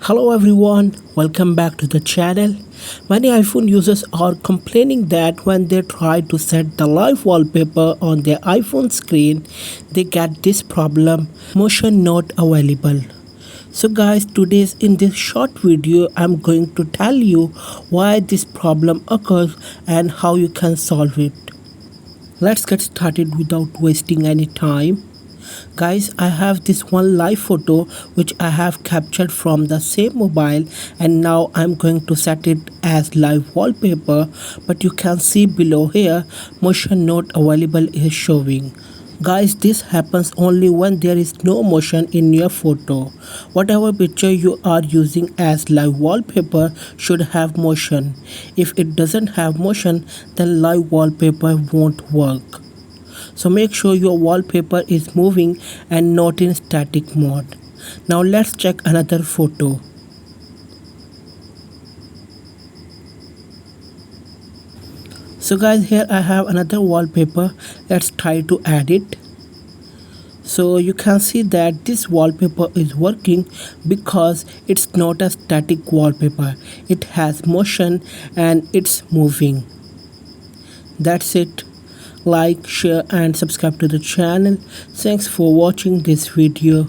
Hello everyone, welcome back to the channel. Many iPhone users are complaining that when they try to set the live wallpaper on their iPhone screen, they get this problem, motion not available. So guys, today's in this short video, I'm going to tell you why this problem occurs and how you can solve it. Let's get started without wasting any time. Guys, I have this one live photo which I have captured from the same mobile, and now I'm going to set it as live wallpaper, but you can see below here motion not available is showing. Guys, this happens only when there is no motion in your photo. Whatever picture you are using as live wallpaper should have motion. If it doesn't have motion, then live wallpaper won't work. So make sure your wallpaper is moving and not in static mode. Now let's check another photo. So guys, here I have another wallpaper. Let's try to add it. So you can see that this wallpaper is working because it's not a static wallpaper. It has motion and it's moving. That's it. Like, share and subscribe to the channel. Thanks for watching this video.